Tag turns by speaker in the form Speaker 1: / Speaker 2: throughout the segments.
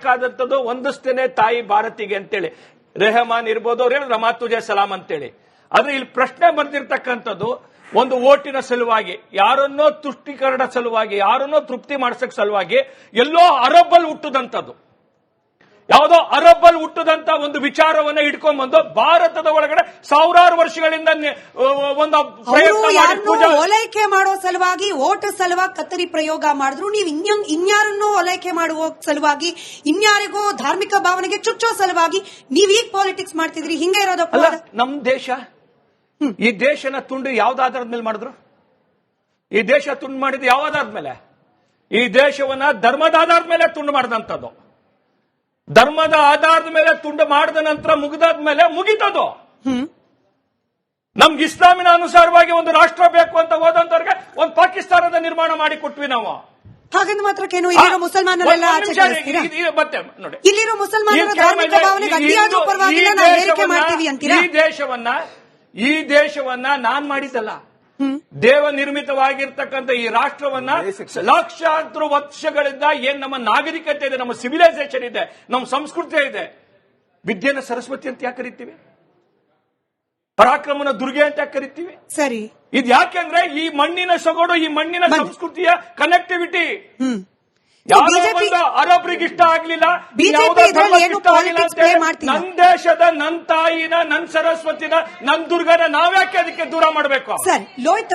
Speaker 1: ಮಾಡಬೇಕಾದಂಥದ್ದು ಒಂದಿಸ್ತೇನೆ ತಾಯಿ ಭಾರತಿಗೆ ಅಂತೇಳಿ. ರೆಹಮಾನ್ ಇರ್ಬೋದು, ಅವ್ರು ಹೇಳಿದ್ರು ಮಾ ತುಜೆ ಸಲಾಂ ಅಂತೇಳಿ. ಆದ್ರೆ ಇಲ್ಲಿ ಪ್ರಶ್ನೆ ಬಂದಿರತಕ್ಕಂಥದ್ದು ಒಂದು ಓಟಿನ ಸಲುವಾಗಿ, ಯಾರನ್ನೋ ತುಷ್ಟೀಕರಣ ಸಲುವಾಗಿ, ಯಾರನ್ನೋ ತೃಪ್ತಿ ಮಾಡಿಸಕ್ ಸಲುವಾಗಿ ಎಲ್ಲೋ ಅರಬ್ಬಲ್ಲಿ ಹುಟ್ಟುದಂಥದ್ದು, ಯಾವುದೋ ಅರಬ್ಬಲ್ಲಿ ಹುಟ್ಟದಂತ ಒಂದು ವಿಚಾರವನ್ನ ಇಟ್ಕೊಂಡ್ಬಂದು ಭಾರತದ ಒಳಗಡೆ ಸಾವಿರಾರು ವರ್ಷಗಳಿಂದ ಒಂದು
Speaker 2: ಓಲೈಕೆ ಮಾಡೋ ಸಲುವಾಗಿ, ಓಟ್ ಸಲುವಾಗಿ ಕತ್ತರಿ ಪ್ರಯೋಗ ಮಾಡಿದ್ರು. ನೀವು ಇನ್ಯಾರನ್ನೂ ಓಲೈಕೆ ಮಾಡುವ ಸಲುವಾಗಿ, ಇನ್ಯಾರಿಗೂ ಧಾರ್ಮಿಕ ಭಾವನೆಗೆ ಚುಚ್ಚೋ ಸಲುವಾಗಿ ನೀವೀಗ ಪಾಲಿಟಿಕ್ಸ್ ಮಾಡ್ತಿದ್ರಿ. ಹಿಂಗೆ ಇರೋದಪ್ಪ
Speaker 1: ನಮ್ ದೇಶ. ಈ ದೇಶನ ತುಂಡು ಯಾವ್ದಾಧಾರದ ಮೇಲೆ ಮಾಡಿದ್ರು? ಈ ದೇಶ ತುಂಡು ಮಾಡಿದ್ದು ಯಾವ ಆಧಾರದ ಮೇಲೆ? ಈ ದೇಶವನ್ನ ಧರ್ಮದ ಆಧಾರದ ಮೇಲೆ ತುಂಡು ಮಾಡಿದಂಥದ್ದು. ಧರ್ಮದ ಆಧಾರದ ಮೇಲೆ ತುಂಡು ಮಾಡಿದ ನಂತರ ಮುಗಿದಾದ್ಮೇಲೆ ಮುಗಿತದು. ನಮ್ಗೆ ಇಸ್ಲಾಮಿನ ಅನುಸಾರವಾಗಿ ಒಂದು ರಾಷ್ಟ್ರ ಬೇಕು ಅಂತ ಹೋದಂತವ್ರಿಗೆ ಒಂದು ಪಾಕಿಸ್ತಾನದ ನಿರ್ಮಾಣ ಮಾಡಿ ಕೊಟ್ವಿ ನಾವು.
Speaker 2: ಹಾಗಂದ ಮಾತ್ರಕ್ಕೇನು ಇಲ್ಲಿರೋ ಮುಸಲ್ಮಾನರೆಲ್ಲ
Speaker 1: ಮತ್ತೆ ನೋಡಿ,
Speaker 2: ಇಲ್ಲಿರೋ ಮುಸಲ್ಮಾನರ ಧಾರ್ಮಿಕ ಭಾವನೆಗೆ ಅಡ್ಡಿಯಾದ್ರೂ ಪರವಾಗಿಲ್ಲ, ನಾವು ಹೇರಿಕೆ ಮಾಡ್ತೀವಿ ಅಂತೀರಾ?
Speaker 1: ಈ ದೇಶವನ್ನ ನಾನ್ ಮಾಡಿದ್ದಲ್ಲ, ದೇವ ನಿರ್ಮಿತವಾಗಿರ್ತಕ್ಕಂಥ ಈ ರಾಷ್ಟ್ರವನ್ನ ಲಕ್ಷಾಂತರ ವರ್ಷಗಳಿಂದ ಏನ್ ನಮ್ಮ ನಾಗರಿಕತೆ ಇದೆ, ನಮ್ಮ ಸಿವಿಲೈಸೇಷನ್ ಇದೆ, ನಮ್ಮ ಸಂಸ್ಕೃತಿ ಇದೆ. ವಿದ್ಯೆನ ಸರಸ್ವತಿ ಅಂತ ಯಾಕೆ ಕರಿತೀವಿ? ಪರಾಕ್ರಮನ ದುರ್ಗೆ ಅಂತ ಯಾಕೆ ಕರಿತೀವಿ?
Speaker 2: ಸರಿ,
Speaker 1: ಇದು ಯಾಕೆಂದ್ರೆ ಈ ಮಣ್ಣಿನ ಸೊಗಡು, ಈ ಮಣ್ಣಿನ ಸಂಸ್ಕೃತಿಯ ಕನೆಕ್ಟಿವಿಟಿ. ಅರಬ್ರಿಗೆ ಇಷ್ಟ ಆಗ್ಲಿಲ್ಲ, ನನ್ ದೇಶದ ನನ್ ತಾಯಿನ, ನನ್ ಸರಸ್ವತಿನ, ನನ್ ದುರ್ಗನ ನಾವ್ಯಾಕೆ ಅದಕ್ಕೆ ದೂರ ಮಾಡಬೇಕು?
Speaker 2: ಸರ್, ಲೋಹಿತ್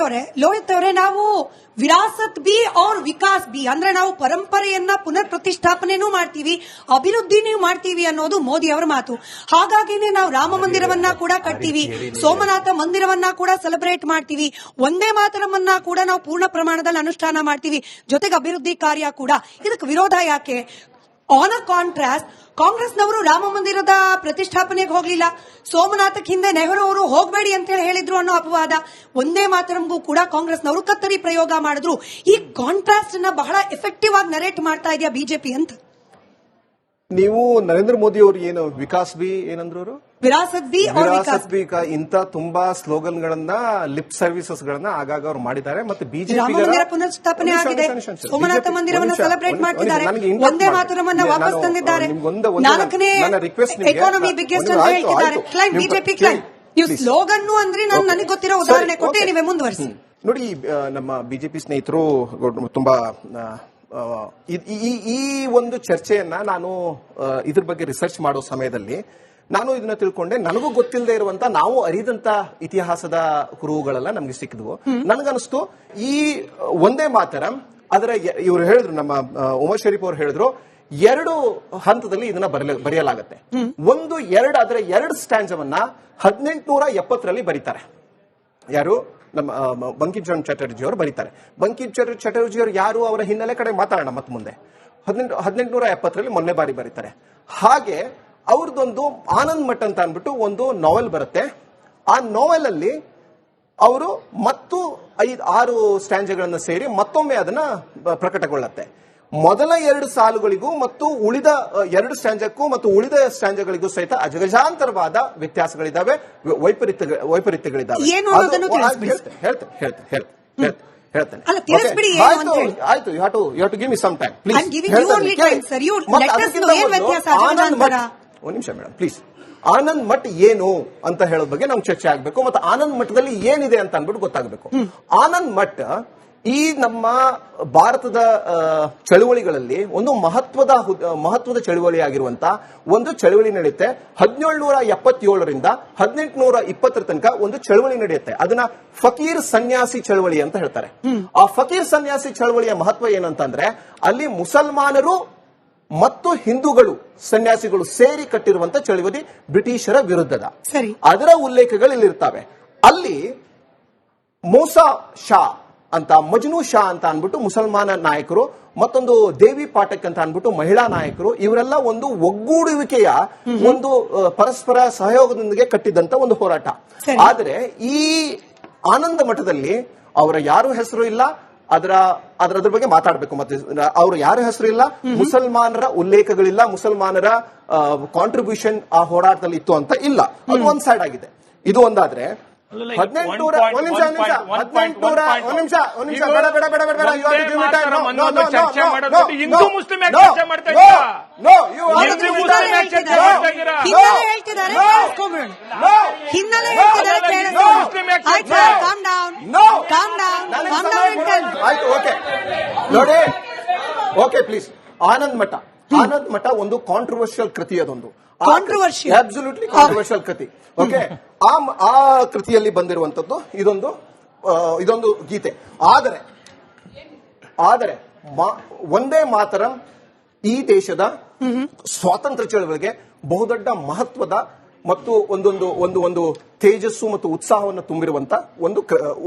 Speaker 2: ಅವರೇ, ನಾವು ವಿರಾಸತ್ ಬಿ ಔರ್ ವಿಕಾಸ್ ಬಿ ಅಂದ್ರೆ ನಾವು ಪರಂಪರೆಯನ್ನ ಪುನರ್ ಪ್ರತಿಷ್ಠಾಪನೆನೂ ಮಾಡ್ತೀವಿ, ಅಭಿವೃದ್ಧಿನೂ ಮಾಡ್ತೀವಿ ಅನ್ನೋದು ಮೋದಿ ಅವರ ಮಾತು. ಹಾಗಾಗಿನೇ ನಾವು ರಾಮ ಮಂದಿರವನ್ನ ಕೂಡ ಕಟ್ತೀವಿ, ಸೋಮನಾಥ ಮಂದಿರವನ್ನ ಕೂಡ ಸೆಲೆಬ್ರೇಟ್ ಮಾಡ್ತೀವಿ, ಒಂದೇ ಮಾತರವನ್ನ ಕೂಡ ನಾವು ಪೂರ್ಣ ಪ್ರಮಾಣದಲ್ಲಿ ಅನುಷ್ಠಾನ ಮಾಡ್ತೀವಿ, ಜೊತೆಗೆ ಅಭಿವೃದ್ಧಿ ಕಾರ್ಯ ಕೂಡ. ಇದಕ್ಕೆ ವಿರೋಧ ಯಾಕೆ? ಆನ್ ಅ ಕಾಂಟ್ರಾಸ್ಟ್, ಕಾಂಗ್ರೆಸ್ನವರು ರಾಮ ಮಂದಿರದ ಪ್ರತಿಷ್ಠಾಪನೆಗೆ ಹೋಗಲಿಲ್ಲ, ಸೋಮನಾಥಕ್ಕೆ ಹಿಂದೆ ನೆಹರು ಅವರು ಹೋಗಬೇಡಿ ಅಂತ ಹೇಳಿದ್ರು ಅನ್ನೋ ಅಪವಾದ. ಒಂದೇ ಮಾತರಂಗೂ ಕೂಡ ಕಾಂಗ್ರೆಸ್ನವರು ಕತ್ತರಿ ಪ್ರಯೋಗ ಮಾಡಿದ್ರು. ಈ ಕಾಂಟ್ರಾಸ್ಟ್ ನ ಬಹಳ ಎಫೆಕ್ಟಿವ್ ಆಗಿ ನರೇಟ್ ಮಾಡ್ತಾ ಇದೆಯಾ ಬಿಜೆಪಿ ಅಂತ?
Speaker 3: ನೀವು ನರೇಂದ್ರ ಮೋದಿ ಅವರು ಏನು ವಿಕಾಸ್ ಬಿ ಏನಂದ್ರು ಅವರು?
Speaker 2: ವಿರಾಸತ್ ಬಿ
Speaker 3: ಇಂತ ತುಂಬಾ ಸ್ಲೋಗನ್ ಗಳನ್ನ, ಲಿಪ್ ಸರ್ವಿಸಸ್ ಗಳನ್ನ ಆಗಾಗ ಅವರು ಮಾಡಿದ್ದಾರೆ. ಮತ್ತೆ ಬಿಜೆಪಿ
Speaker 2: ಪುನರ್ಸ್ಥಾಪನೆ ಆಗಿದೆ, ಸೋಮನಾಥ ಮಂದಿರವನ್ನು ಸೆಲೆಬ್ರೇಟ್ ಮಾಡ್ತಿದ್ದಾರೆ, ಒಂದೇ ಮಾತರವನ್ನ ವಾಪಸ್ ತಂದಿದ್ದಾರೆ, 4ನೇ ಎಕಾನಮಿ ಬಿಗ್ಗೆಸ್ಟ್ ಅಂತ ಹೇಳ್ತಿದ್ದಾರೆ. Claim BJP claim. ನೀವು ಸ್ಲೋಗನ್ ಅಂದ್ರೆ ನಾನು ನನಗೆ ಗೊತ್ತಿರೋ ಉದಾಹರಣೆ ಕೊಟ್ಟೆ, ನೀವೇ ಮುಂದುವರಿಸಿ.
Speaker 3: ನೋಡಿ, ನಮ್ಮ ಬಿಜೆಪಿ ಸ್ನೇಹಿತರು ತುಂಬಾ ಈ ಒಂದು ಚರ್ಚೆಯನ್ನ ನಾನು ಇದ್ರ ಬಗ್ಗೆ ರಿಸರ್ಚ್ ಮಾಡೋ ಸಮಯದಲ್ಲಿ ನಾನು ಇದನ್ನ ತಿಳ್ಕೊಂಡೆ. ನನಗೂ ಗೊತ್ತಿಲ್ಲದೆ ಇರುವಂತ, ನಾವು ಅರಿದಂತ ಇತಿಹಾಸದ ಕುರುಹುಗಳೆಲ್ಲ ನಮ್ಗೆ ಸಿಕ್ಕಿದ್ವು. ನನಗನ್ನಿಸ್ತು ಈ ಒಂದೇ ಮಾತರಂ ಅದರ ಇವರು ಹೇಳಿದ್ರು, ನಮ್ಮ ಉಮರ್ ಶರೀಫ್ ಅವರು ಹೇಳಿದ್ರು, 2 ಹಂತದಲ್ಲಿ ಇದನ್ನ ಬರೆಯಲಾಗತ್ತೆ. 1, 2 ಅದರ 2 ಸ್ಟ್ಯಾಂಜವನ್ನ 1870ರಲ್ಲಿ ಬರೀತಾರೆ. ಯಾರು? ನಮ್ಮ ಬಂಕಿಂ ಚಂದ್ರ ಚಟರ್ಜಿ ಅವರು ಬರೀತಾರೆ. ಬಂಕಿಂ ಚಂದ್ರ ಚಟರ್ಜಿ ಅವರು ಯಾರು, ಅವರ ಹಿನ್ನೆಲೆ ಕಡೆ ಮಾತಾಡೋಣ ಮತ್ತೆ ಮುಂದೆ. 1870ರಲ್ಲಿ ಮೊನ್ನೆ ಬಾರಿ ಬರೀತಾರೆ. ಹಾಗೆ ಅವ್ರದ್ದೊಂದು ಆನಂದ್ ಮಠ್ ಅಂತ ಅಂದ್ಬಿಟ್ಟು ಒಂದು ನಾವೆಲ್ ಬರುತ್ತೆ. ಆ ನಾವೆಲ್ ಅಲ್ಲಿ ಅವರು ಮತ್ತು 5-6 ಸ್ಟ್ಯಾಂಜಗಳನ್ನು ಸೇರಿ ಮತ್ತೊಮ್ಮೆ ಅದನ್ನ ಪ್ರಕಟಗೊಳ್ಳುತ್ತೆ. ಮೊದಲ 2 ಸಾಲುಗಳಿಗೂ ಮತ್ತು ಉಳಿದ 2 ಸ್ಟ್ಯಾಂಜಕ್ಕೂ ಮತ್ತು ಉಳಿದ ಸ್ಟ್ಯಾಂಜಗಳಿಗೂ ಸಹಿತ ಅಜಗಜಾಂತರವಾದ ವ್ಯತ್ಯಾಸಗಳಿದ್ದಾವೆ, ವೈಪರೀತ್ಯಗಳಿದ್ದಾವೆ. ಹೇಳ್ತೇನೆ. ಆಯ್ತು, you have to give me some time please. ಒಂದು ನಿಮಿಷ ಮೇಡಮ್ ಪ್ಲೀಸ್. ಆನಂದ್ ಮಠ್ ಏನು ಅಂತ ಹೇಳೋದ್ ಬಗ್ಗೆ ನಾವು ಚರ್ಚೆ ಆಗಬೇಕು, ಮತ್ತೆ ಆನಂದ್ ಮಠದಲ್ಲಿ ಏನಿದೆ ಅಂತ ಅನ್ಬಿಟ್ಟು ಗೊತ್ತಾಗಬೇಕು. ಆನಂದ್ ಮಠ್ ಈ ನಮ್ಮ ಭಾರತದ ಚಳುವಳಿಗಳಲ್ಲಿ ಒಂದು ಮಹತ್ವದ ಚಳುವಳಿ ಆಗಿರುವಂತ ಒಂದು ಚಳುವಳಿ ನಡೆಯುತ್ತೆ. 1777ರಿಂದ 1820 ತನಕ ಒಂದು ಚಳುವಳಿ ನಡೆಯುತ್ತೆ. ಅದನ್ನ ಫಕೀರ್ ಸನ್ಯಾಸಿ ಚಳುವಳಿ ಅಂತ ಹೇಳ್ತಾರೆ. ಆ ಫಕೀರ್ ಸನ್ಯಾಸಿ ಚಳುವಳಿಯ ಮಹತ್ವ ಏನಂತಂದ್ರೆ, ಅಲ್ಲಿ ಮುಸಲ್ಮಾನರು ಮತ್ತು ಹಿಂದೂಗಳು, ಸನ್ಯಾಸಿಗಳು ಸೇರಿ ಕಟ್ಟಿರುವಂತ ಚಳುವಳಿ, ಬ್ರಿಟಿಷರ ವಿರುದ್ಧದ. ಅದರ ಉಲ್ಲೇಖಗಳು ಇಲ್ಲಿರ್ತವೆ. ಅಲ್ಲಿ ಮೂಸಾ ಶಾ ಅಂತ, ಮಜ್ನು ಶಾ ಅಂತ ಅನ್ಬಿಟ್ಟು ಮುಸಲ್ಮಾನ ನಾಯಕರು, ಮತ್ತೊಂದು ದೇವಿ ಪಾಠಕ್ ಅಂತ ಅನ್ಬಿಟ್ಟು ಮಹಿಳಾ ನಾಯಕರು, ಇವರೆಲ್ಲ ಒಂದು ಒಗ್ಗೂಡುವಿಕೆಯ ಒಂದು ಪರಸ್ಪರ ಸಹಯೋಗದೊಂದಿಗೆ ಕಟ್ಟಿದಂತ ಒಂದು ಹೋರಾಟ. ಆದರೆ ಈ ಆನಂದ ಮಠದಲ್ಲಿ ಅವರ ಯಾರು ಹೆಸರು ಇಲ್ಲ, ಅದ್ರ ಬಗ್ಗೆ ಮಾತಾಡಬೇಕು. ಮತ್ತೆ ಅವರು ಯಾರ ಹೆಸರು ಇಲ್ಲ, ಮುಸಲ್ಮಾನರ ಉಲ್ಲೇಖಗಳಿಲ್ಲ, ಮುಸಲ್ಮಾನರ ಕಾಂಟ್ರಿಬ್ಯೂಷನ್ ಆ ಹೋರಾಟದಲ್ಲಿ ಇತ್ತು ಅಂತ ಇಲ್ಲ. ಅದು ಒಂದ್ ಸೈಡ್ ಆಗಿದೆ. ಇದು ಒಂದಾದ್ರೆ 1800
Speaker 1: ಹಿಂದೂ ಮುಸ್ಲಿಂ ಚರ್ಚೆ ಮಾಡ್ತಾ ಇದ್ದೀರಾ?
Speaker 3: No, you
Speaker 2: ಹಿನ್ನೆಲೆ ಹೇಳ್ತಿದ್ದಾರೆ ಕೇಳಿಸ್ಕೊಂಬಿಡೋಣ. ಹಿನ್ನೆಲೆ ಹೇಳ್ತಿದ್ದಾರೆ ಕೇಳಿಸ್ಕೊಂಬಿಡೋಣ. ಆಯ್ತು ಸರ್, ಕಾಮ್ ಡೌನ್.
Speaker 3: ಆಯ್ತು, ಓಕೆ ನೋಡಿ, ಓಕೆ ಪ್ಲೀಸ್. ಆನಂದ್ ಮಠ ಒಂದು ಕಾಂಟ್ರವರ್ಷಿಯಲ್ ಕೃತಿ, ಅದೊಂದು ಅಬ್ಸಲ್ಯೂಟ್ಲಿ ಕಾಂಟ್ರವರ್ಷಿಯಲ್ ಕೃತಿ. ಓಕೆ, ಆ ಕೃತಿಯಲ್ಲಿ ಬಂದಿರುವಂತದ್ದು ಇದೊಂದು ಗೀತೆ. ಆದರೆ ಒಂದೇ ಮಾತರಂ ಈ ದೇಶದ ಸ್ವಾತಂತ್ರ್ಯ ಚಳವಳಿಗೆ ಬಹುದೊಡ್ಡ ಮಹತ್ವದ ಮತ್ತು ಒಂದು ತೇಜಸ್ಸು ಮತ್ತು ಉತ್ಸಾಹವನ್ನು ತುಂಬಿರುವಂತ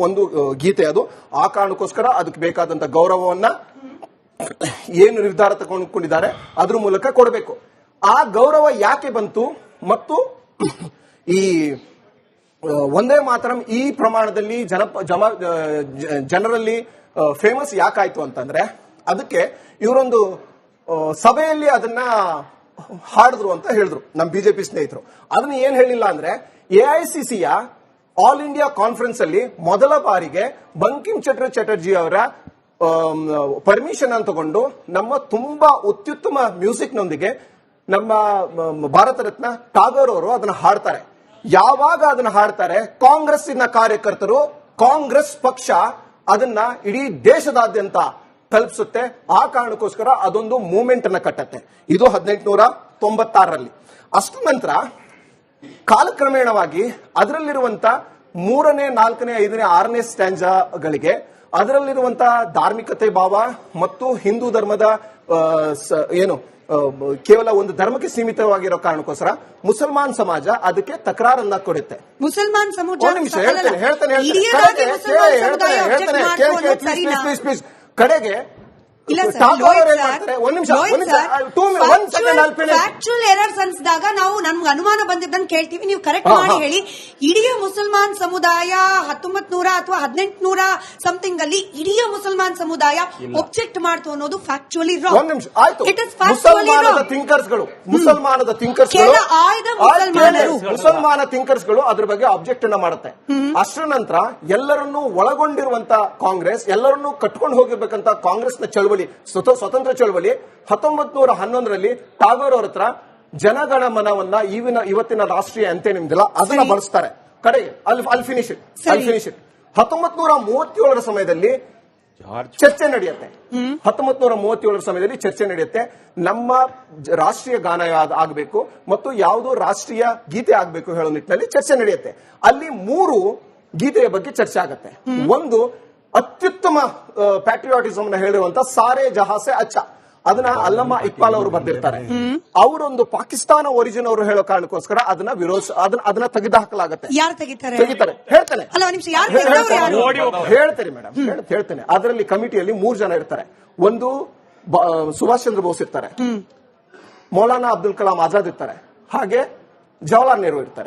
Speaker 3: ಒಂದು ಗೀತೆ ಅದು. ಆ ಕಾರಣಕ್ಕೋಸ್ಕರ ಅದಕ್ಕೆ ಬೇಕಾದಂತ ಗೌರವವನ್ನ ಏನು ನಿರ್ಧಾರ ತಗೊಂಡಿದ್ದಾರೆ ಅದ್ರ ಮೂಲಕ ಕೊಡಬೇಕು. ಆ ಗೌರವ ಯಾಕೆ ಬಂತು ಮತ್ತು ಈ ಒಂದೇ ಮಾತರಂ ಈ ಪ್ರಮಾಣದಲ್ಲಿ ಜನರಲ್ಲಿ ಫೇಮಸ್ ಯಾಕಾಯ್ತು ಅಂತಂದ್ರೆ, ಅದಕ್ಕೆ ಇವರೊಂದು ಸಭೆಯಲ್ಲಿ ಅದನ್ನ ಹಾಡಿದ್ರು ಅಂತ ಹೇಳಿದ್ರು ನಮ್ಮ ಬಿಜೆಪಿ ಸ್ನೇಹಿತರು. ಅದನ್ನ ಏನ್ ಹೇಳಿಲ್ಲ ಅಂದ್ರೆ, ಎಐಸಿಸಿಯ ಆಲ್ ಇಂಡಿಯಾ ಕಾನ್ಫರೆನ್ಸ್ ಅಲ್ಲಿ ಮೊದಲ ಬಾರಿಗೆ ಬಂಕಿಂ ಚಂದ್ರ ಚಟರ್ಜಿ ಅವರ ಪರ್ಮಿಷನ್ ಅನ್ನು ತಗೊಂಡು ನಮ್ಮ ತುಂಬಾ ಅತ್ಯುತ್ತಮ ಮ್ಯೂಸಿಕ್ ನೊಂದಿಗೆ ನಮ್ಮ ಭಾರತ ರತ್ನ ಟಾಗೋರ್ ಅವರು ಅದನ್ನ ಹಾಡ್ತಾರೆ. ಯಾವಾಗ ಅದನ್ನ ಹಾಡ್ತಾರೆ, ಕಾಂಗ್ರೆಸ್ಸಿನ ಕಾರ್ಯಕರ್ತರು, ಕಾಂಗ್ರೆಸ್ ಪಕ್ಷ ಅದನ್ನ ಇಡೀ ದೇಶದಾದ್ಯಂತ ತಲುಪಿಸುತ್ತೆ. ಆ ಕಾರಣಕ್ಕೋಸ್ಕರ ಅದೊಂದು ಮೂವ್ಮೆಂಟ್ ಅನ್ನ ಕಟ್ಟತ್ತೆ. ಇದು 1896ರಲ್ಲಿ. ಅಷ್ಟು ನಂತರ ಕಾಲಕ್ರಮೇಣವಾಗಿ ಅದರಲ್ಲಿರುವಂತ 3ನೇ, 4ನೇ, 5ನೇ, 6ನೇ ಸ್ಟ್ಯಾಂಜಾಗಳಿಗೆ ಅದರಲ್ಲಿರುವಂತಹ ಧಾರ್ಮಿಕತೆ ಭಾವ ಮತ್ತು ಹಿಂದೂ ಧರ್ಮದ ಕೇವಲ ಒಂದು ಧರ್ಮಕ್ಕೆ ಸೀಮಿತವಾಗಿರೋ ಕಾರಣಕ್ಕೋಸ್ಕರ ಮುಸಲ್ಮಾನ್ ಸಮಾಜ ಅದಕ್ಕೆ ತಕರಾರನ್ನ ಕೊಡುತ್ತೆ.
Speaker 2: ಮುಸಲ್ಮಾನ್
Speaker 3: ಕಡೆಗೆ
Speaker 2: ಫ್ಯಾಕ್ಚುಯಲ್ ಎರರ್ಸ್ ಅನ್ಸಿದಾಗ ನಾವು ನಮ್ಗೆ ಅನುಮಾನ ಬಂದಿದ್ದನ್ನು ಕೇಳ್ತೀವಿ, ನೀವು ಕರೆಕ್ಟ್ ಮಾಡಿ ಹೇಳಿ. ಇಡೀ ಮುಸಲ್ಮಾನ್ ಸಮುದಾಯ 1900 ಅಥವಾ 1800 ಸಮಥಿಂಗ್ ಅಲ್ಲಿ ಇಡೀ ಮುಸಲ್ಮಾನ್ ಸಮುದಾಯ ಒಬ್ಜೆಕ್ಟ್ ಮಾಡ್ತು ಅನ್ನೋದು ಫ್ಯಾಕ್ಚುಯಲಿ ರಾಂಗ್.
Speaker 3: ಮುಸಲ್ಮಾನ ಥಿಂಕರ್ಸ್ಗಳು ಅದ್ರ ಬಗ್ಗೆ ಆಬ್ಜೆಕ್ಟ್ ಅನ್ನ ಮಾಡುತ್ತೆ. ಅಷ್ಟರ ನಂತರ ಎಲ್ಲರನ್ನೂ ಒಳಗೊಂಡಿರುವಂತ ಕಾಂಗ್ರೆಸ್, ಎಲ್ಲರನ್ನೂ ಕಟ್ಕೊಂಡು ಹೋಗಿರ್ಬೇಕಂತ ಕಾಂಗ್ರೆಸ್ನ ಚಳವಳಿ, ಸ್ವತಂತ್ರ ಚಳವಳಿ 1911ರಲ್ಲಿ ಟಾಗೋರ್ ಅವ್ರ ಹತ್ರ ಜನಗಣ ಮನವನ್ನ ಇವತ್ತಿನ ರಾಷ್ಟ್ರೀಯ ಅಂತ್ಯ ನಿಮ್ದಿಲ್ಲ ಅದನ್ನ ಬಳಸ್ತಾರೆ. ಕಡೆಗೆ ಅಲ್ಲಿ ಫಿನಿಶ್ ಇಟ್ 1937ರ ಸಮಯದಲ್ಲಿ ಚರ್ಚೆ ನಡೆಯುತ್ತೆ. 1937ರ ಸಮಯದಲ್ಲಿ ಚರ್ಚೆ ನಡೆಯುತ್ತೆ. ನಮ್ಮ ರಾಷ್ಟ್ರೀಯ ಗಾನ ಆಗಬೇಕು ಮತ್ತು ಯಾವುದೋ ರಾಷ್ಟ್ರೀಯ ಗೀತೆ ಆಗಬೇಕು ಹೇಳೋ ನಿಟ್ಟಿನಲ್ಲಿ ಚರ್ಚೆ ನಡೆಯುತ್ತೆ. ಅಲ್ಲಿ 3 ಗೀತೆಯ ಬಗ್ಗೆ ಚರ್ಚೆ ಆಗುತ್ತೆ. ಒಂದು ಅತ್ಯುತ್ತಮ ಪ್ಯಾಟ್ರಿಯಾಟಿಸಮ್ ನ ಹೇಳಿರುವಂತ ಸಾರೆ ಜಹಾಸೆ ಅಚ್ಚ, ಅದನ್ನ ಅಲ್ಲಮ್ಮ ಇಕ್ಬಾಲ್ ಅವರು ಬರ್ದಿರ್ತಾರೆ. ಅವರೊಂದು ಪಾಕಿಸ್ತಾನ ಒರಿಜಿನ್ ಅವರು ಹೇಳೋ ಕಾರಣಕ್ಕೋಸ್ಕರ ಅದನ್ನ ಅದನ್ನ ತೆಗೆದು ಹಾಕಲಾಗುತ್ತೆ.
Speaker 2: ಯಾರು ತೆಗಿತಾರೆ?
Speaker 3: ಹೇಳ್ತೇನೆ ಮೇಡಮ್, ಹೇಳ್ತೇನೆ. ಅದರಲ್ಲಿ ಕಮಿಟಿಯಲ್ಲಿ 3 ಜನ ಇರ್ತಾರೆ. ಒಂದು ಸುಭಾಷ್ ಚಂದ್ರ ಬೋಸ್ ಇರ್ತಾರೆ, ಮೌಲಾನಾ ಅಬ್ದುಲ್ ಕಲಾಂ ಆಜಾದ್ ಇರ್ತಾರೆ, ಹಾಗೆ ಜವಾಹರ್ಲಾಲ್ ನೆಹರು ಇರ್ತಾರೆ.